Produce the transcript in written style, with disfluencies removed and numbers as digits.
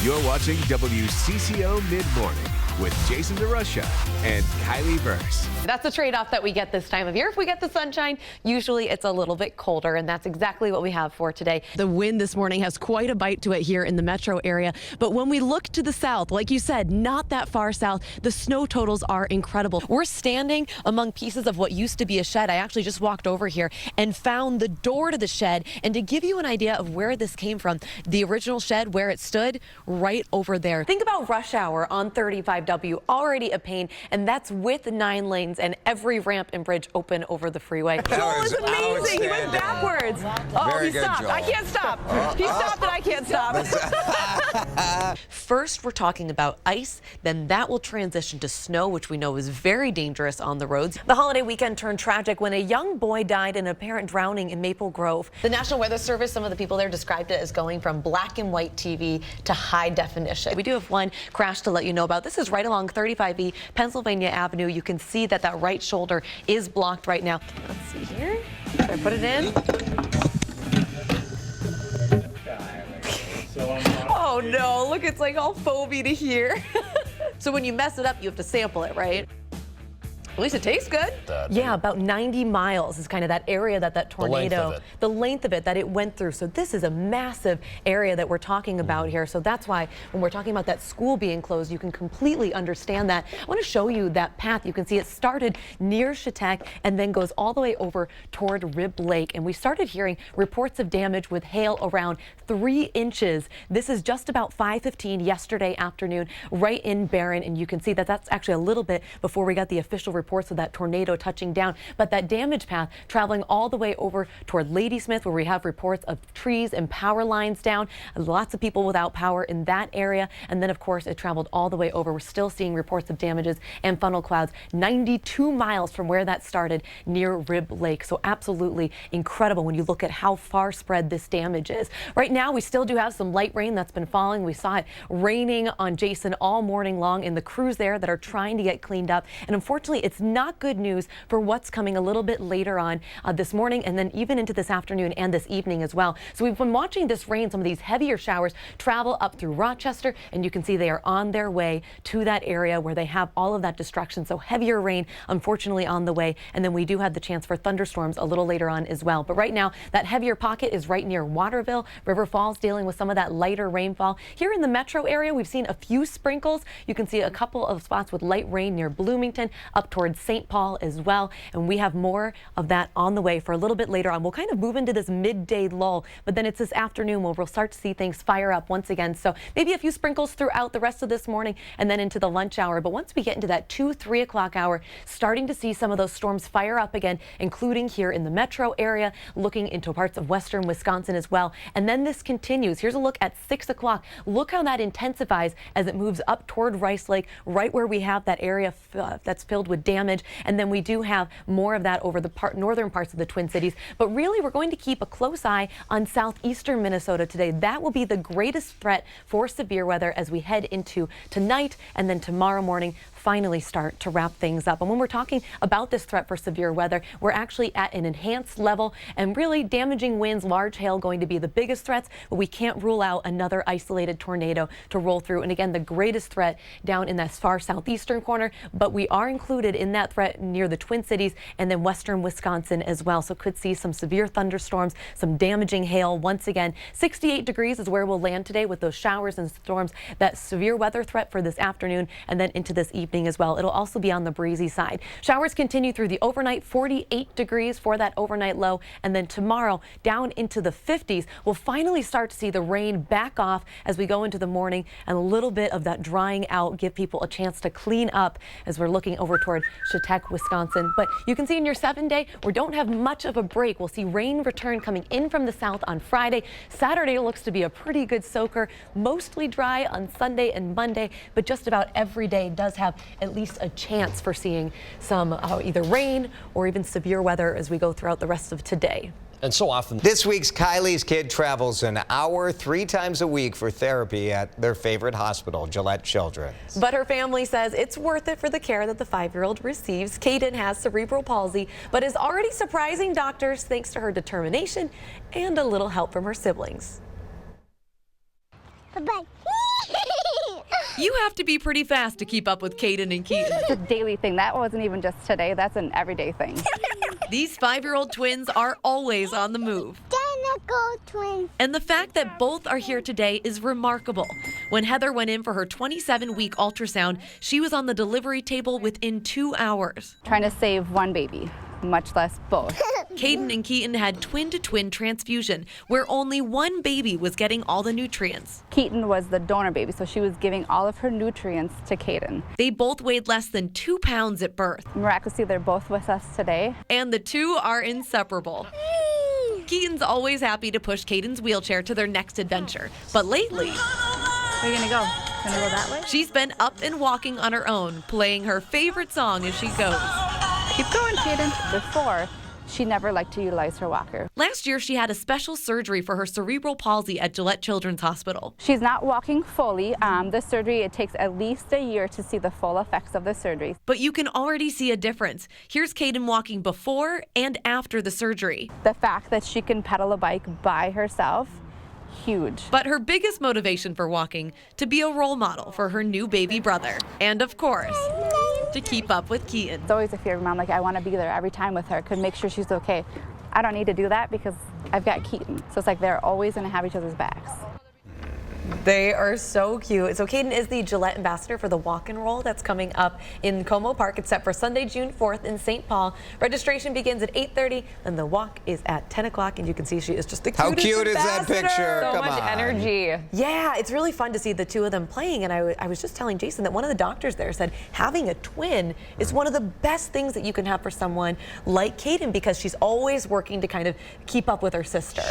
You're watching WCCO MidMorning with Jason DeRusha and Kylie Bearse. That's the trade-off that we get this time of year. If we get the sunshine, usually it's a little bit colder, and that's exactly what we have for today. The wind this morning has quite a bite to it here in the metro area, but when we look to the south, like you said, not that far south, the snow totals are incredible. We're standing among pieces of what used to be a shed. I actually just walked over here and found the door to the shed, and to give you an idea of where this came from, the original shed where it stood, right over there. Think about rush hour on 35W, already a pain, and that's with 9 lanes and every ramp and bridge open over the freeway. Joel is amazing. He went backwards. Oh, he stopped. I can't stop. He stopped and I can't stop. First, we're talking about ice. Then that will transition to snow, which we know is very dangerous on the roads. The holiday weekend turned tragic when a young boy died in an apparent drowning in Maple Grove. The National Weather Service, some of the people there described it as going from black and white TV to high definition. We do have one crash to let you know about. This is right along 35E Pennsylvania Avenue. You can see that right shoulder is blocked right now. Let's see here. Should I put it in? Oh no, look, it's like all foamy to here. So when you mess it up, you have to sample it, right? At least it tastes good. Yeah, about 90 miles is kind of that area that tornado, the length of it that it went through. So this is a massive area that we're talking about here. So that's why when we're talking about that school being closed, you can completely understand that. I want to show you that path. You can see it started near Chetek and then goes all the way over toward Rib Lake. And we started hearing reports of damage with hail around 3 inches. This is just about 5:15 yesterday afternoon, right in Barron. And you can see that that's actually a little bit before we got the official reports of that tornado touching down, but that damage path traveling all the way over toward Ladysmith, where we have reports of trees and power lines down, lots of people without power in that area. And then of course it traveled all the way over. We're still seeing reports of damages and funnel clouds 92 miles from where that started near Rib Lake. So absolutely incredible when you look at how far spread this damage is. Right now we still do have some light rain that's been falling. We saw it raining on Jason all morning long, and the crews there that are trying to get cleaned up. And unfortunately it's not good news for what's coming a little bit later on this morning and then even into this afternoon and this evening as well. So we've been watching this rain, some of these heavier showers travel up through Rochester, and you can see they are on their way to that area where they have all of that destruction. So heavier rain, unfortunately, on the way. And then we do have the chance for thunderstorms a little later on as well. But right now, that heavier pocket is right near Waterville. River Falls dealing with some of that lighter rainfall. Here in the metro area, we've seen a few sprinkles. You can see a couple of spots with light rain near Bloomington, up towards St. Paul as well. And we have more of that on the way for a little bit later on. We'll kind of move into this midday lull, but then it's this afternoon where we'll start to see things fire up once again. So maybe a few sprinkles throughout the rest of this morning and then into the lunch hour. But once we get into that 2-3 o'clock hour, starting to see some of those storms fire up again, including here in the metro area, looking into parts of western Wisconsin as well. And then this continues. Here's a look at 6 o'clock. Look how that intensifies as it moves up toward Rice Lake, right where we have that area that's filled with damage. And then we do have more of that over the northern parts of the Twin Cities. But really, we're going to keep a close eye on southeastern Minnesota today. That will be the greatest threat for severe weather as we head into tonight and then tomorrow morning. Finally start to wrap things up. And when we're talking about this threat for severe weather, we're actually at an enhanced level, and really damaging winds, large hail going to be the biggest threats, but we can't rule out another isolated tornado to roll through. And again, the greatest threat down in that far southeastern corner, but we are included in that threat near the Twin Cities and then western Wisconsin as well. So could see some severe thunderstorms, some damaging hail once again. 68 degrees is where we'll land today with those showers and storms, that severe weather threat for this afternoon and then into this evening as well. It'll also be on the breezy side. Showers continue through the overnight, 48 degrees for that overnight low. And then tomorrow down into the 50s. We'll finally start to see the rain back off as we go into the morning, and a little bit of that drying out, give people a chance to clean up as we're looking over toward Chetek, Wisconsin. But you can see in your 7-day, we don't have much of a break. We'll see rain return coming in from the south on Friday. Saturday looks to be a pretty good soaker, mostly dry on Sunday and Monday, but just about every day does have at least a chance for seeing some either rain or even severe weather as we go throughout the rest of today. And so often. This week's Kylie's kid travels an hour 3 times a week for therapy at their favorite hospital, Gillette Children's. But her family says it's worth it for the care that the 5-year-old receives. Kaden has cerebral palsy, but is already surprising doctors thanks to her determination and a little help from her siblings. Bye-bye. You have to be pretty fast to keep up with Caden and Keaton. It's a daily thing. That wasn't even just today. That's an everyday thing. These 5-year-old twins are always on the move. Identical twins. And the fact that both are here today is remarkable. When Heather went in for her 27-week ultrasound, she was on the delivery table within 2 hours. Trying to save one baby, much less both. Caden and Keaton had twin-to-twin transfusion, where only one baby was getting all the nutrients. Keaton was the donor baby, so she was giving all of her nutrients to Caden. They both weighed less than 2 pounds at birth. Miraculously, they're both with us today. And the two are inseparable. Keaton's always happy to push Caden's wheelchair to their next adventure. But lately, Where are you gonna go? Gonna go that way? she's been up and walking on her own, playing her favorite song as she goes. Keep going, Caden. Before, she never liked to utilize her walker. Last year, she had a special surgery for her cerebral palsy at Gillette Children's Hospital. She's not walking fully. This surgery, it takes at least a year to see the full effects of the surgery. But you can already see a difference. Here's Caden walking before and after the surgery. The fact that she can pedal a bike by herself, huge. But her biggest motivation for walking, to be a role model for her new baby brother. And of course, to keep up with Keaton. It's always a fear of mom, like I want to be there every time with her, could make sure she's okay. I don't need to do that because I've got Keaton. So it's like they're always going to have each other's backs. They are so cute. So Caden is the Gillette ambassador for the Walk and Roll that's coming up in Como Park. It's set for Sunday, June 4th in St. Paul. Registration begins at 8:30 and the walk is at 10 o'clock. And you can see she is just the cutest How cute is that ambassador. picture? So Come much on. energy. Yeah, it's really fun to see the two of them playing. And I was just telling Jason that one of the doctors there said having a twin is one of the best things that you can have for someone like Caden because she's always working to kind of keep up with her sister.